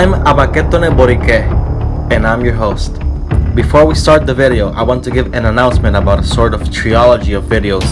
I'm ABAKÉTONÉ BORIKÉJ, and I'm your host. Before we start the video, I want to give an announcement about a sort of trilogy of videos,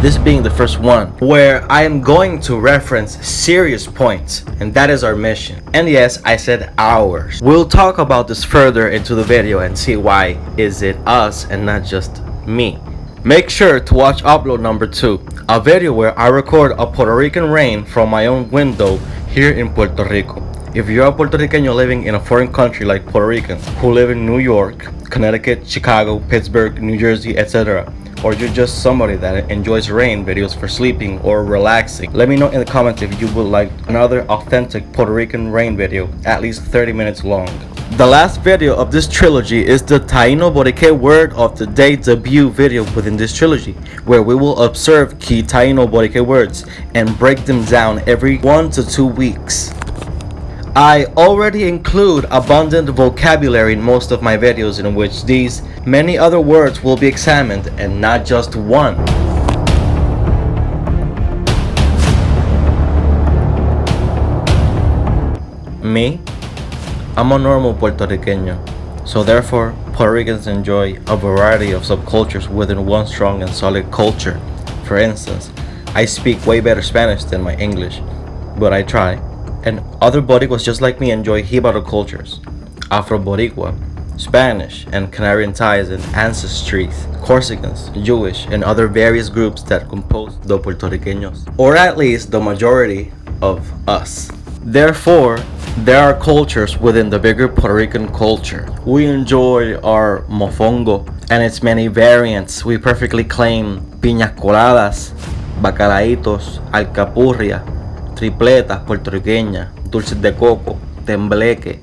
this being the first one, where I am going to reference serious points, and that is our mission. And yes, I said ours. We'll talk about this further into the video and see why is it us and not just me. Make sure to watch upload number 2, a video where I record a Puerto Rican rain from my own window here in Puerto Rico. If you're a Puerto Rican living in a foreign country like Puerto Ricans who live in New York, Connecticut, Chicago, Pittsburgh, New Jersey, etc., or you're just somebody that enjoys rain videos for sleeping or relaxing, let me know in the comments if you would like another authentic Puerto Rican rain video, at least 30 minutes long. The last video of this trilogy is the Taíno Word of the Day debut video within this trilogy, where we will observe key Taino words and break them down every 1 to 2 weeks. I already include abundant vocabulary in most of my videos in which these many other words will be examined and not just one. Me? I'm a normal Puerto Riqueño, so therefore Puerto Ricans enjoy a variety of subcultures within one strong and solid culture. For instance, I speak way better Spanish than my English, but I try. And other Boricuas just like me enjoy Jíbaro cultures, Afro Boricua, Spanish and Canarian ties and ancestries, Corsicans, Jewish, and other various groups that compose the Puertorriqueños, or at least the majority of us. Therefore, there are cultures within the bigger Puerto Rican culture. We enjoy our mofongo and its many variants. We perfectly claim piñas coladas, bacalaitos, alcapurria, tripletas puertorriqueñas, dulces de coco, tembleque,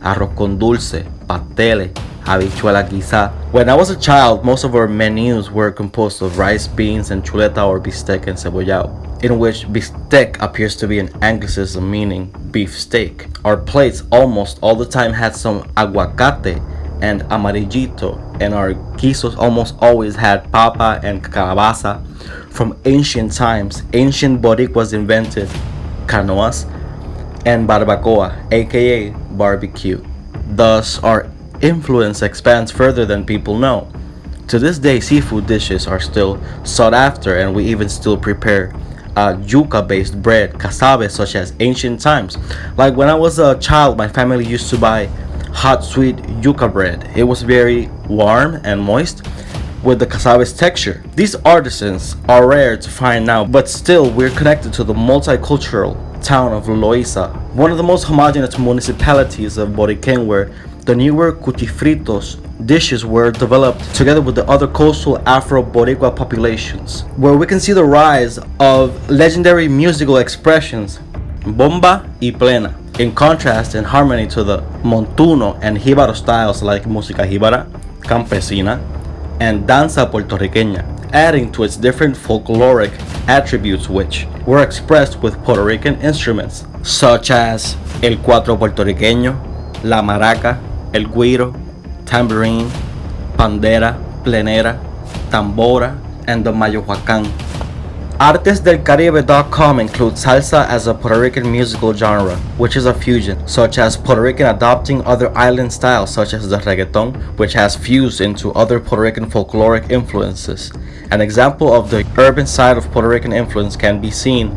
arroz con dulce, pasteles, habichuela guisada. When I was a child, most of our menus were composed of rice, beans, and chuleta or bistec and cebollado, in which bistec appears to be an anglicism meaning beef steak. Our plates almost all the time had some aguacate and amarillito, and our guisos almost always had papa and calabaza. From ancient times, ancient Boricuas invented canoas and barbacoa, aka barbecue. Thus, our influence expands further than people know. To this day, seafood dishes are still sought after, and we even still prepare yuca-based bread, casabe, such as ancient times. Like when I was a child, my family used to buy hot sweet yuca bread. It was very warm and moist, with the casabe's texture. These artisans are rare to find now, but still we're connected to the multicultural town of Loíza, one of the most homogeneous municipalities of Boriquén, where the newer cuchifritos dishes were developed together with the other coastal Afro-Boricua populations, where we can see the rise of legendary musical expressions, bomba y plena, in contrast and harmony to the montuno and jíbaro styles like música jíbara, campesina, and danza puertorriqueña, adding to its different folkloric attributes which were expressed with Puerto Rican instruments, such as el cuatro puertorriqueño, la maraca, el güiro, tambourine, pandera, plenera, tambora, and the mayohuacán. ArtesDelCaribe.com includes salsa as a Puerto Rican musical genre, which is a fusion, such as Puerto Rican adopting other island styles such as the reggaeton, which has fused into other Puerto Rican folkloric influences. An example of the urban side of Puerto Rican influence can be seen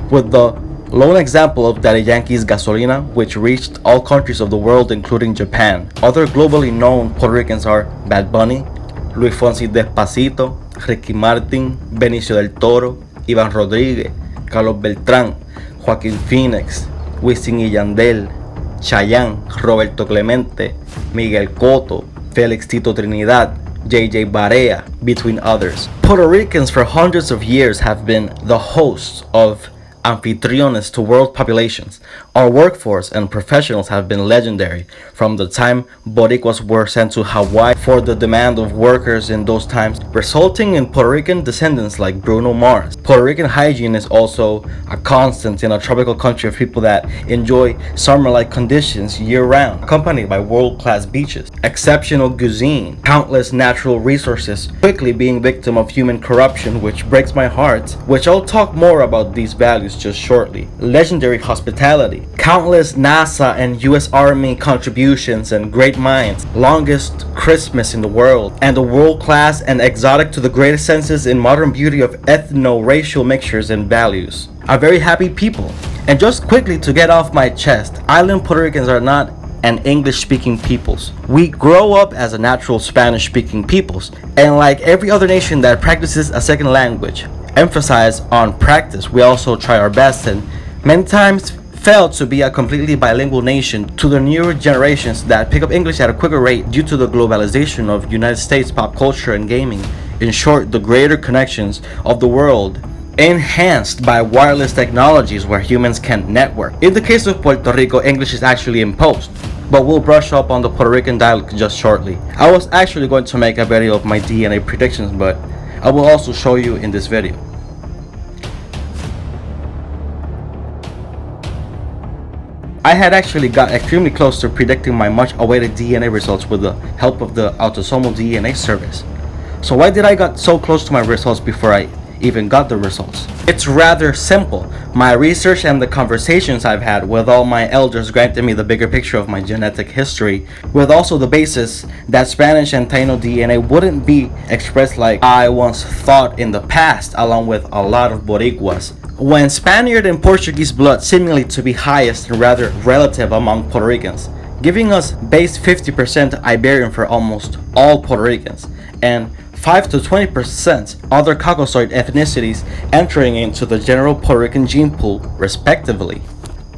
with the lone example of Daddy Yankee's Gasolina, which reached all countries of the world including Japan. Other globally known Puerto Ricans are Bad Bunny, Luis Fonsi Despacito, Ricky Martin, Benicio del Toro, Iván Rodríguez, Carlos Beltrán, Joaquín Phoenix, Wisin y Yandel, Chayanne, Roberto Clemente, Miguel Cotto, Félix Tito Trinidad, JJ Barea, between others. Puerto Ricans for hundreds of years have been the hosts of anfitriones to world populations. Our workforce and professionals have been legendary from the time Boricuas were sent to Hawaii for the demand of workers in those times, resulting in Puerto Rican descendants like Bruno Mars. Puerto Rican hygiene is also a constant in a tropical country of people that enjoy summer-like conditions year-round, accompanied by world-class beaches, exceptional cuisine, countless natural resources, quickly being victim of human corruption, which breaks my heart, which I'll talk more about these values just shortly. Legendary hospitality, history, countless NASA and US Army contributions and great minds, longest Christmas in the world, and the world-class and exotic to the greatest senses in modern beauty of ethno-racial mixtures and values. A very happy people. And just quickly to get off my chest, island Puerto Ricans are not an English-speaking peoples. We grow up as a natural Spanish-speaking peoples, and like every other nation that practices a second language, emphasize on practice, we also try our best and many times fail to be a completely bilingual nation to the newer generations that pick up English at a quicker rate due to the globalization of United States pop culture and gaming. In short, the greater connections of the world enhanced by wireless technologies where humans can network. In the case of Puerto Rico, English is actually imposed, but we'll brush up on the Puerto Rican dialect just shortly. I was actually going to make a video of my DNA predictions, but I will also show you in this video. I had actually got extremely close to predicting my much awaited DNA results with the help of the autosomal DNA service. So why did I got so close to my results before I even got the results? It's rather simple. My research and the conversations I've had with all my elders granted me the bigger picture of my genetic history, with also the basis that Spanish and Taino DNA wouldn't be expressed like I once thought in the past, along with a lot of Boricuas. When Spaniard and Portuguese blood seemingly to be highest and rather relative among Puerto Ricans, giving us base 50% Iberian for almost all Puerto Ricans, and 5 to 20% other Caucasoid ethnicities entering into the general Puerto Rican gene pool, respectively.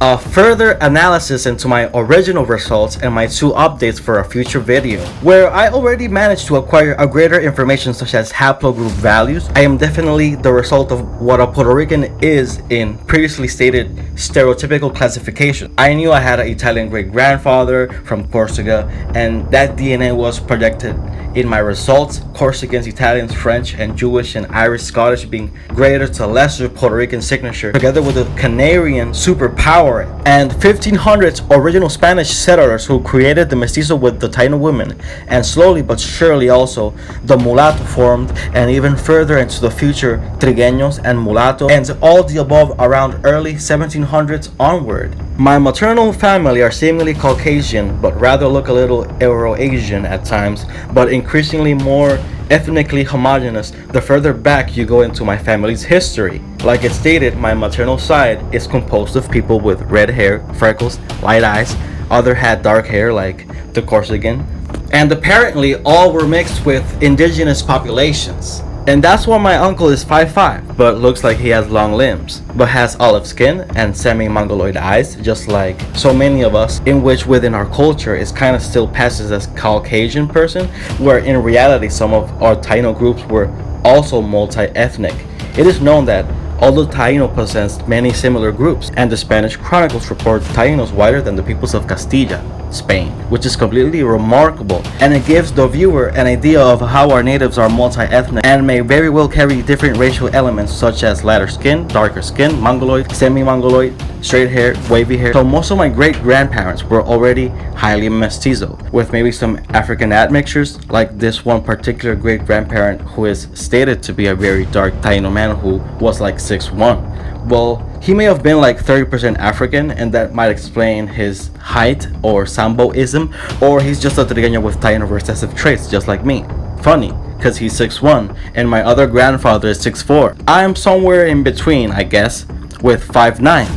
A further analysis into my original results and my 2 updates for a future video, where I already managed to acquire a greater information such as haplogroup values. I am definitely the result of what a Puerto Rican is in previously stated stereotypical classification. I knew I had an Italian great-grandfather from Corsica, and that DNA was projected in my results, Corsicans, Italians, French, and Jewish and Irish Scottish being greater to lesser Puerto Rican signature, together with the Canarian superpower and 1500s original Spanish settlers who created the mestizo with the Taino women, and slowly but surely also the mulatto formed, and even further into the future Trigueños and mulatto, and all the above around early 1700s onward. My maternal family are seemingly Caucasian, but rather look a little Euro-Asian at times, but increasingly more ethnically homogeneous the further back you go into my family's history. Like it stated, my maternal side is composed of people with red hair, freckles, light eyes, other had dark hair like the Corsican, and apparently all were mixed with indigenous populations. And that's why my uncle is 5'5", but looks like he has long limbs, but has olive skin and semi-mongoloid eyes, just like so many of us, in which within our culture is kind of still passes as Caucasian person, where in reality some of our Taino groups were also multi-ethnic. It is known that although Taino possessed many similar groups, and the Spanish chronicles report Taínos wider than the peoples of Castilla, Spain, which is completely remarkable, and it gives the viewer an idea of how our natives are multi-ethnic and may very well carry different racial elements such as lighter skin, darker skin, mongoloid, semi-mongoloid, straight hair, wavy hair. So most of my great-grandparents were already highly mestizo, with maybe some African admixtures, like this one particular great-grandparent who is stated to be a very dark Taino man who was like 6'1". Well, he may have been like 30% African, and that might explain his height or Samboism, or he's just a Trigueño with Taino recessive traits just like me. Funny, cause he's 6'1", and my other grandfather is 6'4". I'm somewhere in between, I guess, with 5'9".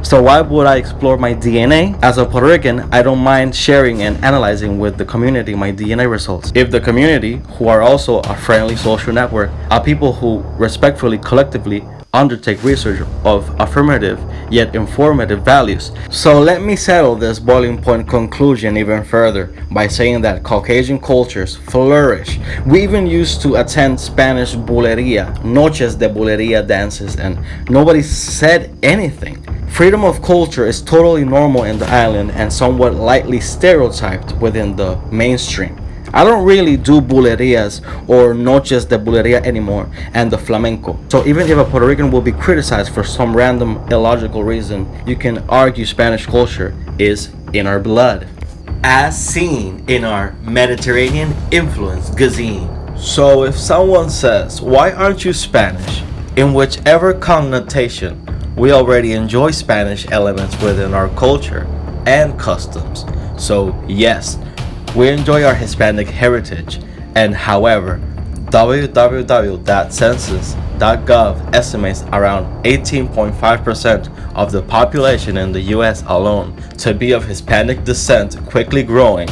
So why would I explore my DNA? As a Puerto Rican, I don't mind sharing and analyzing with the community my DNA results. If the community, who are also a friendly social network, are people who respectfully, collectively undertake research of affirmative yet informative values. So let me settle this boiling point conclusion even further by saying that Caucasian cultures flourish. We even used to attend Spanish bulería, noches de bulería dances, and nobody said anything. Freedom of culture is totally normal in the island and somewhat lightly stereotyped within the mainstream. I don't really do bulerias or noches de bulería anymore, and the flamenco. So even if a Puerto Rican will be criticized for some random illogical reason, you can argue Spanish culture is in our blood, as seen in our Mediterranean influence gazine. So if someone says, "Why aren't you Spanish?" in whichever connotation, we already enjoy Spanish elements within our culture and customs. So yes, we enjoy our Hispanic heritage, and however, www.census.gov estimates around 18.5% of the population in the US alone to be of Hispanic descent, quickly growing,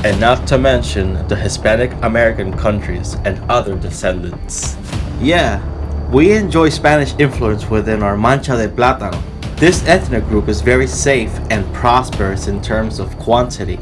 and not to mention the Hispanic American countries and other descendants. Yeah, we enjoy Spanish influence within our Mancha de Plátano. This ethnic group is very safe and prosperous in terms of quantity.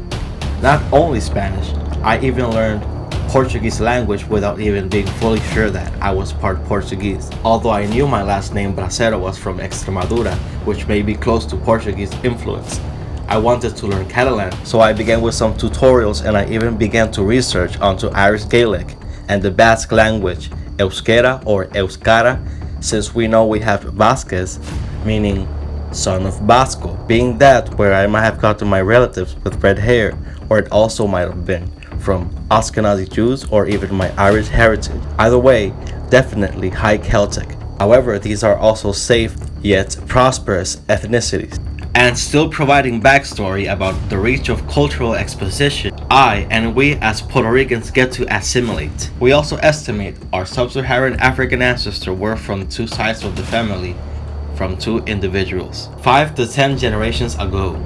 Not only Spanish, I even learned Portuguese language without even being fully sure that I was part Portuguese. Although I knew my last name Bracero was from Extremadura, which may be close to Portuguese influence. I wanted to learn Catalan, so I began with some tutorials, and I even began to research onto Irish Gaelic and the Basque language, Euskera or Euskara, since we know we have Vasquez, meaning son of Vasco, being that where I might have gotten my relatives with red hair, or it also might have been from Ashkenazi Jews or even my Irish heritage. Either way, definitely high Celtic. However, these are also safe yet prosperous ethnicities. And still providing backstory about the reach of cultural exposition I and we as Puerto Ricans get to assimilate. We also estimate our sub-Saharan African ancestors were from two sides of the family, from two individuals, 5 to 10 generations ago.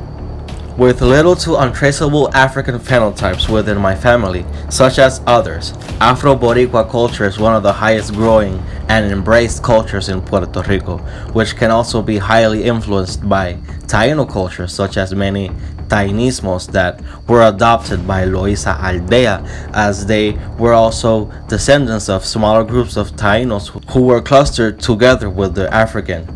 With little to untraceable African phenotypes within my family, such as others, Afro-Boricua culture is one of the highest growing and embraced cultures in Puerto Rico, which can also be highly influenced by Taino culture, such as many Tainismos that were adopted by Loíza Aldea, as they were also descendants of smaller groups of Tainos who were clustered together with the African.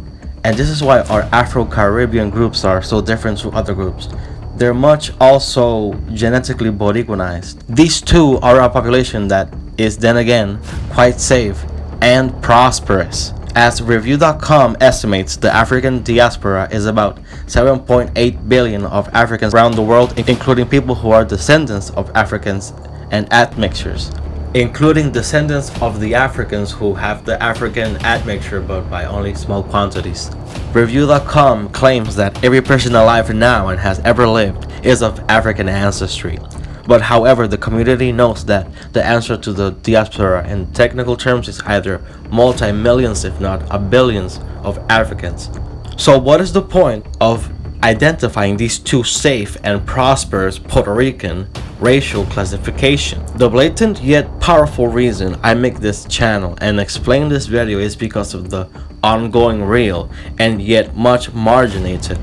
And this is why our Afro-Caribbean groups are so different to other groups. They're much also genetically Boricuanized. These two are a population that is then again quite safe and prosperous. As Review.com estimates, the African diaspora is about 7.8 billion of Africans around the world, including people who are descendants of Africans and admixtures, including descendants of the Africans who have the African admixture but by only small quantities. Review.com claims that every person alive now and has ever lived is of African ancestry. But however, the community notes that the answer to the diaspora in technical terms is either multi-millions if not a billions of Africans. So what is the point of identifying these two safe and prosperous Puerto Rican racial classification? The blatant yet powerful reason I make this channel and explain this video is because of the ongoing real and yet much marginated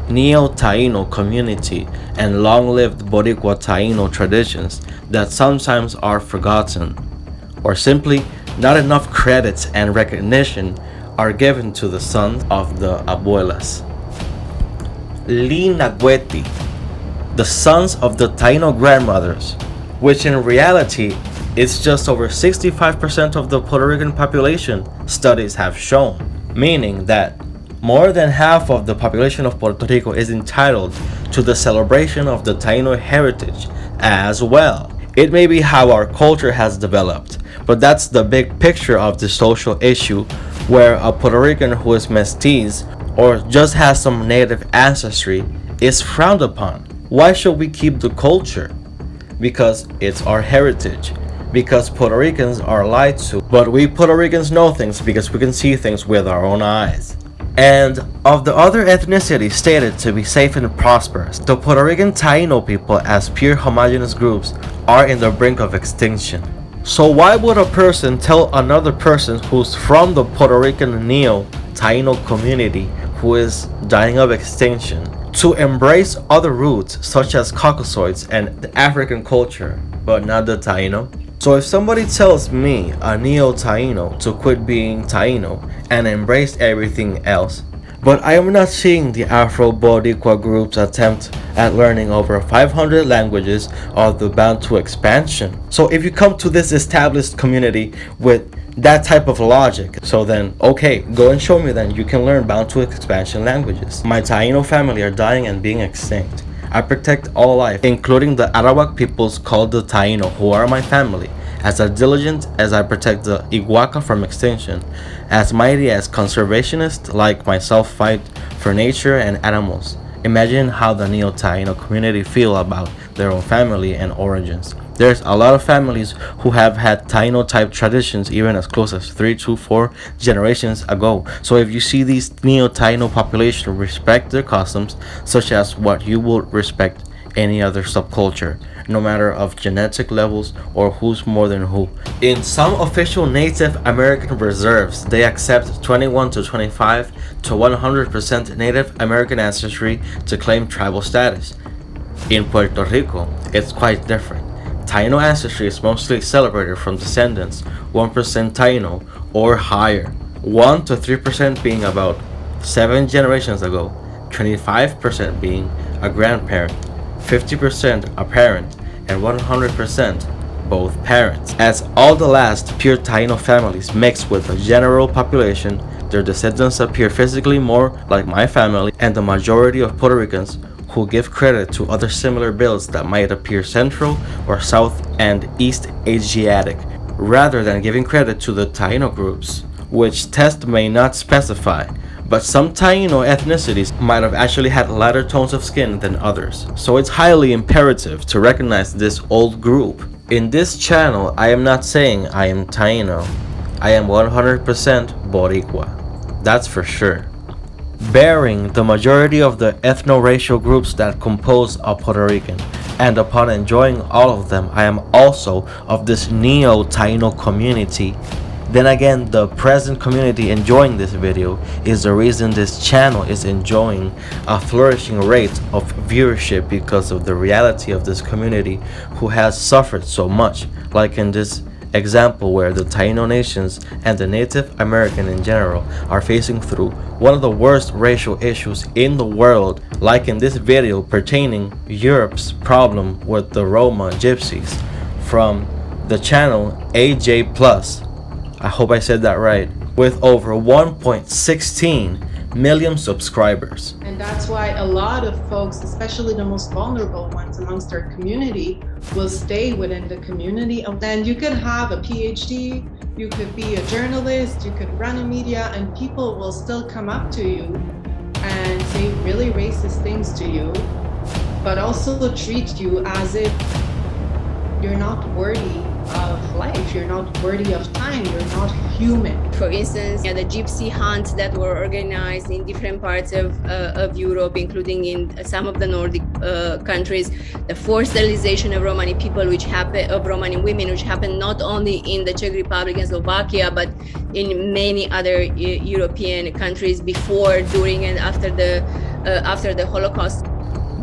Neo-Taino community and long-lived Boricua Taino traditions that sometimes are forgotten, or simply not enough credits and recognition are given to the sons of the abuelas. Linagüeti, the sons of the Taino grandmothers, which in reality is just over 65% of the Puerto Rican population, studies have shown, meaning that more than half of the population of Puerto Rico is entitled to the celebration of the Taino heritage as well. It may be how our culture has developed, but that's the big picture of the social issue, where a Puerto Rican who is mestiz or just has some native ancestry is frowned upon. Why should we keep the culture? Because it's our heritage. Because Puerto Ricans are lied to, but we Puerto Ricans know things because we can see things with our own eyes. And of the other ethnicities stated to be safe and prosperous, the Puerto Rican Taino people as pure homogeneous groups are in the brink of extinction. So why would a person tell another person who's from the Puerto Rican Neo-Taino community who is dying of extinction to embrace other roots such as Caucasoids and the African culture, but not the Taino? So if somebody tells me, a Neo-Taino, to quit being Taino and embrace everything else, but I am not seeing the Afro-Boricua groups attempt at learning over 500 languages of the Bantu expansion. So if you come to this established community with that type of logic, so then okay, go and show me then you can learn Bantu expansion languages. My Taino family are dying and being extinct. I protect all life, including the Arawak peoples called the Taino, who are my family, as diligent as I protect the iguaca from extinction, as mighty as conservationists like myself fight for nature and animals. Imagine how the Neo-Taino community feel about their own family and origins. There's a lot of families who have had Taino type traditions even as close as 3 to 4 generations ago. So if you see these Neo-Taino population respect their customs, such as what you would respect any other subculture, no matter of genetic levels or who's more than who. In some official Native American reserves, they accept 21 to 25 to 100% Native American ancestry to claim tribal status. In Puerto Rico, it's quite different. Taino ancestry is mostly celebrated from descendants 1% Taino or higher, 1 to 3% being about 7 generations ago, 25% being a grandparent, 50% a parent, and 100% both parents. As all the last pure Taino families mix with the general population, their descendants appear physically more like my family and the majority of Puerto Ricans who give credit to other similar builds that might appear Central or South and East Asiatic, rather than giving credit to the Taino groups, which test may not specify, but some Taino ethnicities might have actually had lighter tones of skin than others, so it's highly imperative to recognize this old group. In this channel, I am not saying I am Taino, I am 100% Boricua, that's for sure. Bearing the majority of the ethno-racial groups that compose a Puerto Rican, and upon enjoying all of them, I am also of this Neo-Taino community. Then again, the present community enjoying this video is the reason this channel is enjoying a flourishing rate of viewership because of the reality of this community who has suffered so much, like in this example where the Taino nations and the Native American in general are facing through one of the worst racial issues in the world, like in this video pertaining Europe's problem with the Roma gypsies from the channel AJ+. I hope I said that right, with over 1.16 million subscribers. And that's why a lot of folks, especially the most vulnerable ones amongst our community, will stay within the community. And then you could have a PhD, you could be a journalist, you could run a media, and people will still come up to you and say really racist things to you, but also treat you as if you're not worthy of life, you're not worthy of time, you're not human. For instance, the gypsy hunts that were organized in different parts of Europe, including in some of the Nordic countries, the forced sterilization of Romani people, of Romani women, which happened not only in the Czech Republic and Slovakia, but in many other European countries before, during, and after the Holocaust.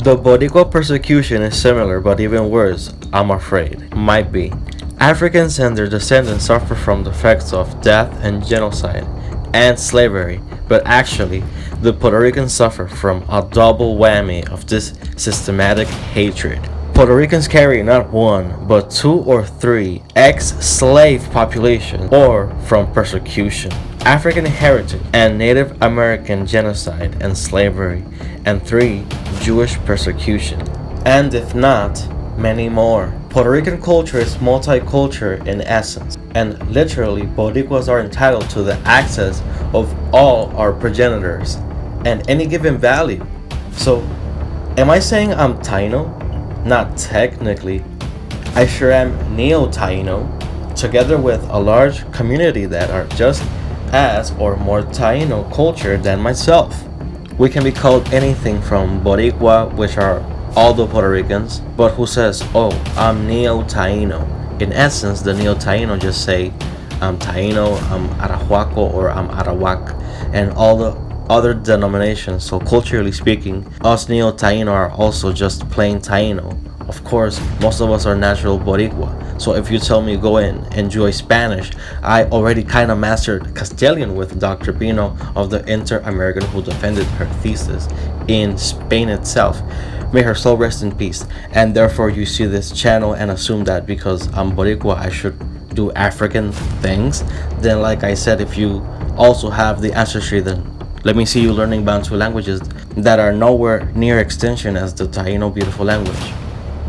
The Boricua persecution is similar, but even worse, I'm afraid. Might be. Africans and their descendants suffer from the effects of death and genocide and slavery, but actually, the Puerto Ricans suffer from a double whammy of this systematic hatred. Puerto Ricans carry not one, but 2 or 3 ex-slave population, or from persecution, African heritage, and Native American genocide and slavery, and 3 Jewish persecution, and if not, many more. Puerto Rican culture is multicultural in essence, and literally Boricuas are entitled to the access of all our progenitors and any given value. So, am I saying I'm Taino? Not technically. I sure am Neo-Taino, together with a large community that are just as or more Taino culture than myself. We can be called anything from Boricua, which are all the Puerto Ricans, but who says, oh, I'm Neo-Taino. In essence, the Neo-Taino just say, I'm Taino, I'm Arahuaco, or I'm Arawak, and all the other denominations. So culturally speaking, us Neo-Taino are also just plain Taino. Of course, most of us are natural Boricua. So if you tell me go and enjoy Spanish, I already kind of mastered Castilian with Dr. Pino of the Inter-American who defended her thesis in Spain itself. May her soul rest in peace. And therefore you see this channel and assume that because I'm Boricua, I should do African things. Then like I said, if you also have the ancestry, then let me see you learning Bantu languages that are nowhere near extinction as the Taino beautiful language.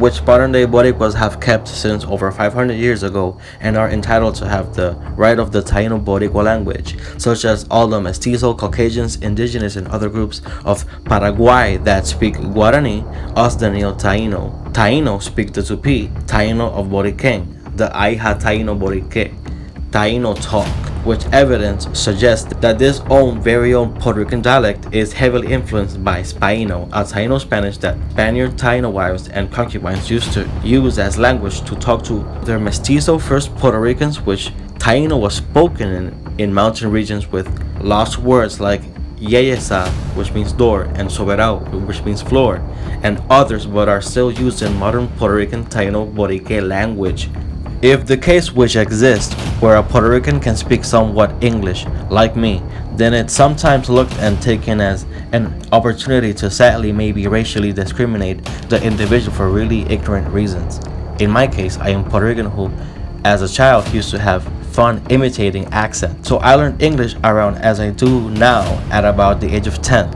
which modern-day Boricuas have kept since over 500 years ago and are entitled to have the right of the Taino Boricua language, such as all the Mestizo, Caucasians, Indigenous, and other groups of Paraguay that speak Guarani, us the Neo-Taino. Taino speak the Tupi, Taino of BORIKÉJ, the Aiha Taino BORIKÉJ, Taino talk, which evidence suggests that this very own Puerto Rican dialect is heavily influenced by Spaino, a Taino Spanish that Spaniard Taino wives and concubines used to use as language to talk to their mestizo first Puerto Ricans, which Taino was spoken in mountain regions with lost words like Yeyesa, which means door, and Soberao, which means floor, and others but are still used in modern Puerto Rican Taino Boriké language. If the case which exists, where a Puerto Rican can speak somewhat English, like me, then it's sometimes looked and taken as an opportunity to sadly maybe racially discriminate the individual for really ignorant reasons. In my case, I am Puerto Rican who, as a child, used to have fun imitating accents. So I learned English around as I do now at about the age of 10.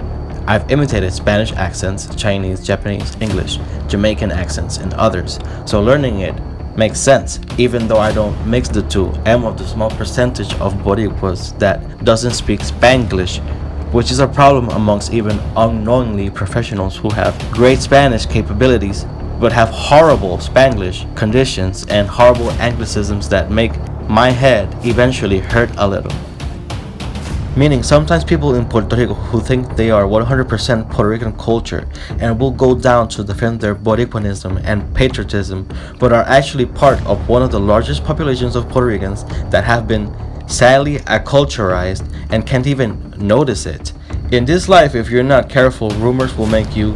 I've imitated Spanish accents, Chinese, Japanese, English, Jamaican accents, and others. So learning it makes sense, even though I don't mix the two. I am of the small percentage of Boricuas that doesn't speak Spanglish, which is a problem amongst even unknowingly professionals who have great Spanish capabilities but have horrible Spanglish conditions and horrible Anglicisms that make my head eventually hurt a little. Meaning sometimes people in Puerto Rico who think they are 100% Puerto Rican culture and will go down to defend their Boricuanism and patriotism, but are actually part of one of the largest populations of Puerto Ricans that have been sadly acculturized and can't even notice it. In this life, if you're not careful, rumors will make you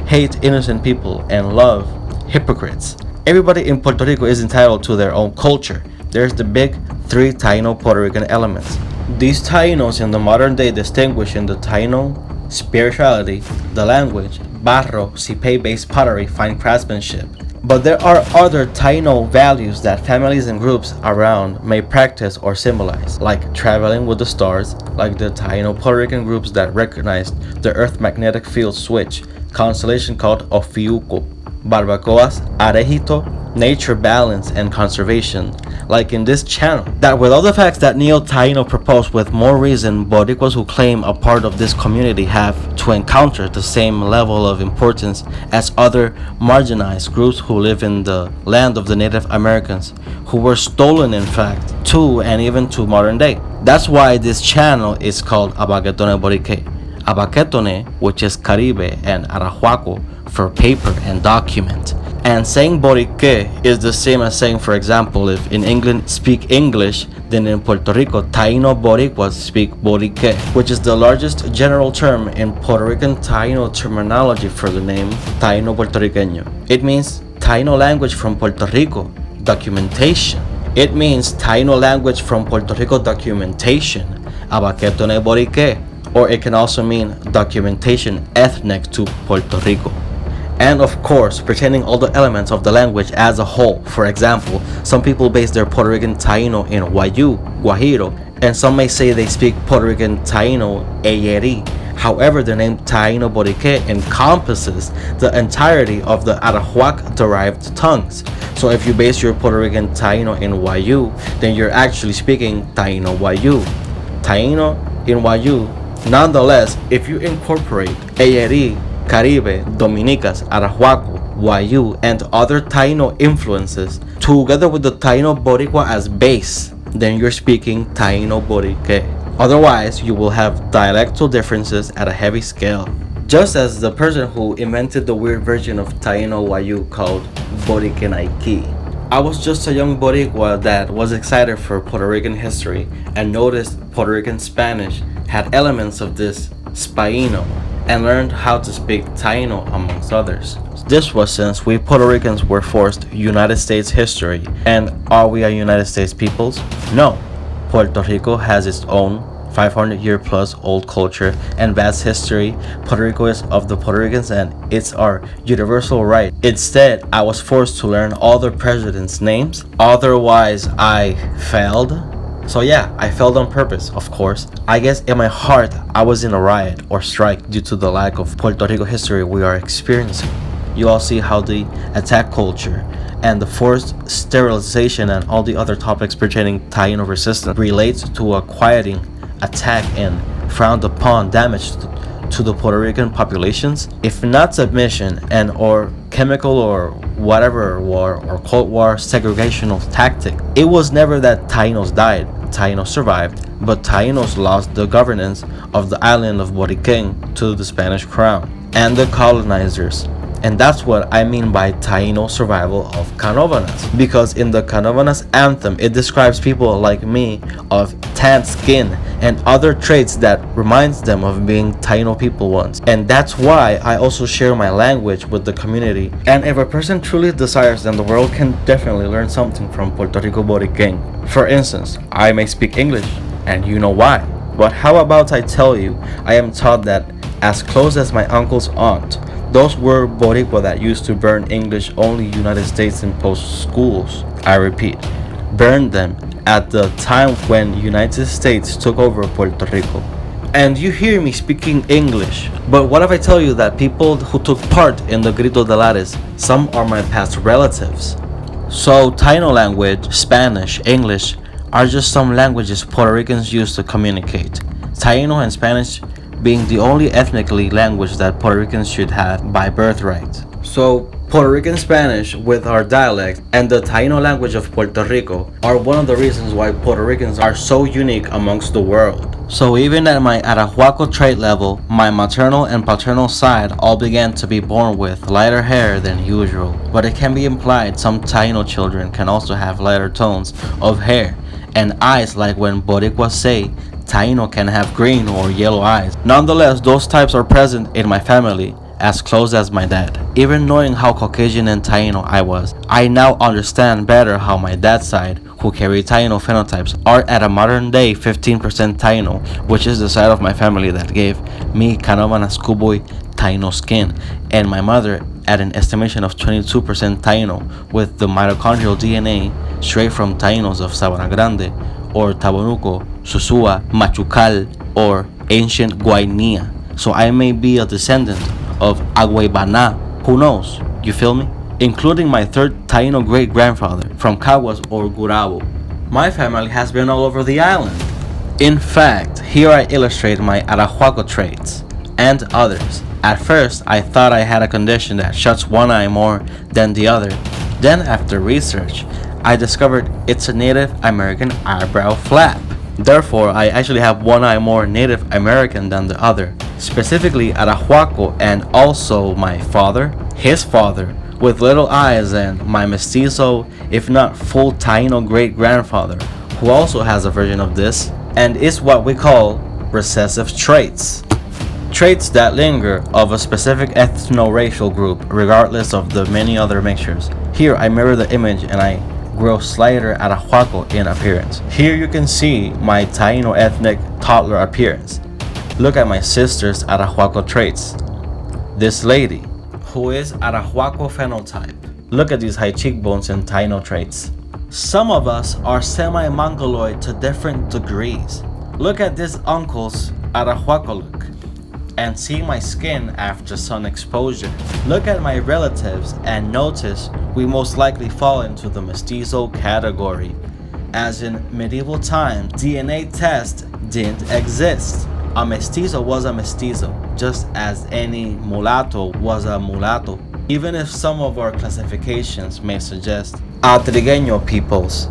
hate innocent people and love hypocrites. Everybody in Puerto Rico is entitled to their own culture. There's the big three Taino Puerto Rican elements. These Tainos in the modern day distinguish in the Taino spirituality, the language, barro, sipe-based pottery, fine craftsmanship. But there are other Taino values that families and groups around may practice or symbolize, like traveling with the stars, like the Taino Puerto Rican groups that recognize the Earth magnetic field switch, constellation called Ofiuco, barbacoas, arejito, nature balance and conservation, like in this channel. That with all the facts that Neo-Taino propose, with more reason Boricuas who claim a part of this community have to encounter the same level of importance as other marginalized groups who live in the land of the Native Americans, who were stolen in fact to and even to modern day. That's why this channel is called ABAKÉTONÉ BORIKÉJ. ABAKÉTONÉ, which is Caribe and Arahuaco for paper and document. And saying BORIKÉJ is the same as saying, for example, if in England speak English, then in Puerto Rico, Taino Boricuas speak BORIKÉJ, which is the largest general term in Puerto Rican Taino terminology for the name Taino Puertorriqueño. It means Taino language from Puerto Rico, documentation. It means Taino language from Puerto Rico documentation, ABAKÉTONÉ BORIKÉJ, or it can also mean documentation ethnic to Puerto Rico. And of course, pretending all the elements of the language as a whole. For example, some people base their Puerto Rican Taino in Wayu, Guajiro, and some may say they speak Puerto Rican Taino Eyeri. However, the name Taino Boriké encompasses the entirety of the Arahuac-derived tongues. So if you base your Puerto Rican Taino in Wayu, then you're actually speaking Taino Wayu. Taino in Wayu. Nonetheless, if you incorporate Eyeri, Caribe, Dominicas, Arahuaco, Wayu, and other Taino influences, together with the Taino Boricua as base, then you're speaking Taino Boriké. Otherwise, you will have dialectal differences at a heavy scale. Just as the person who invented the weird version of Taino Wayu called Borikenayki. I was just a young Boricua that was excited for Puerto Rican history and noticed Puerto Rican Spanish had elements of this Spaino, and learned how to speak Taino amongst others. This was since we Puerto Ricans were forced United States history. And are we a United States peoples? No. Puerto Rico has its own 500-year plus old culture and vast history. Puerto Rico is of the Puerto Ricans and it's our universal right. Instead, I was forced to learn all the presidents' names. Otherwise, I failed. So yeah, I failed on purpose, of course. I guess in my heart, I was in a riot or strike due to the lack of Puerto Rico history we are experiencing. you all see how the attack culture and the forced sterilization and all the other topics pertaining Taino resistance relates to a quieting, attack, and frowned upon damage to the Puerto Rican populations. If not submission and or chemical or whatever war or Cold War segregational tactic, it was never that Tainos died. Tainos survived, but Tainos lost the governance of the island of BORIKÉJ to the Spanish crown and the colonizers. And that's what I mean by Taino survival of Canovanas. Because in the Canovanas anthem, it describes people like me of tanned skin and other traits that reminds them of being Taino people once. And that's why I also share my language with the community. And if a person truly desires, then the world can definitely learn something from Puerto Rico BORIKÉJ. For instance, I may speak English, and you know why. But how about I tell you, I am taught that as close as my uncle's aunt, those were Boricua that used to burn English only United States imposed schools. I repeat, burned them at the time when United States took over Puerto Rico. And you hear me speaking English, but what if I tell you that people who took part in the Grito de Lares, some are my past relatives? So Taino language, Spanish, English are just some languages Puerto Ricans use to communicate. Taino and Spanish being the only ethnically language that Puerto Ricans should have by birthright. So Puerto Rican Spanish with our dialect and the Taino language of Puerto Rico are one of the reasons why Puerto Ricans are so unique amongst the world. So even at my Arahuaco trait level, my maternal and paternal side all began to be born with lighter hair than usual. But it can be implied some Taino children can also have lighter tones of hair and eyes, like when Boricuas say Taino can have green or yellow eyes. Nonetheless, those types are present in my family, as close as my dad. Even knowing how Caucasian and Taino I was, I now understand better how my dad's side, who carry Taino phenotypes, are at a modern day 15% Taino, which is the side of my family that gave me Canovanas Cuboy Taino skin, and my mother at an estimation of 22% Taino, with the mitochondrial DNA straight from Tainos of Sabana Grande, or Tabonuco, Sosua, Machucal, or ancient Guainía. So I may be a descendant of Agüeybana, who knows, you feel me? Including my third Taino great-grandfather from Caguas or Gurabo. My family has been all over the island. In fact, here I illustrate my Arahuaco traits and others. At first, I thought I had a condition that shuts one eye more than the other. Then after research, I discovered it's a Native American eyebrow flap. Therefore, I actually have one eye more Native American than the other. Specifically Arahuaco, and also my father, his father, with little eyes, and my mestizo, if not full Taino great-grandfather, who also has a version of this, and is what we call recessive traits. Traits that linger of a specific ethno-racial group, regardless of the many other mixtures. Here I mirror the image and I grow slighter Arahuaco in appearance. Here you can see my Taino ethnic toddler appearance. Look at my sister's Arahuaco traits. This lady, who is Arahuaco phenotype. Look at these high cheekbones and Taino traits. Some of us are semi-mongoloid to different degrees. Look at this uncle's Arahuaco look, and see my skin after sun exposure. Look at my relatives and notice we most likely fall into the mestizo category, as in medieval times DNA test didn't exist. A mestizo was a mestizo, just as any mulatto was a mulatto, even if some of our classifications may suggest Atrigueño peoples.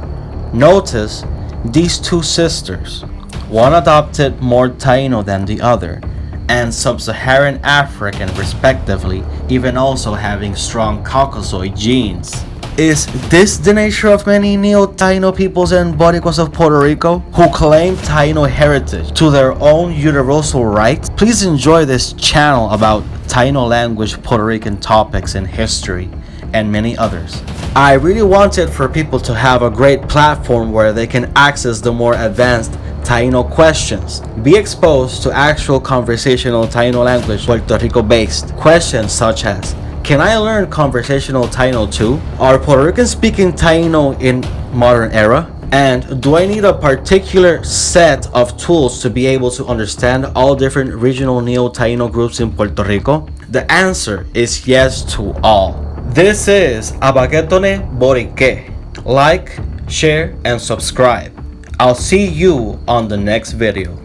Notice these two sisters, one adopted more Taino than the other, and sub-Saharan African respectively, even also having strong Caucasoid genes. Is this the nature of many Neo-Taino peoples and Boricuas of Puerto Rico who claim Taino heritage to their own universal rights? Please enjoy this channel about Taino language, Puerto Rican topics and history, and many others. I really wanted for people to have a great platform where they can access the more advanced Taino questions, be exposed to actual conversational Taino language, Puerto Rico based questions such as, can I learn conversational Taino too? Are Puerto Ricans speaking Taino in modern era? And do I need a particular set of tools to be able to understand all different regional Neo-Taino groups in Puerto Rico? The answer is yes to all. This is ABAKÉTONÉ BORIKÉJ. Like, share, and subscribe. I'll see you on the next video.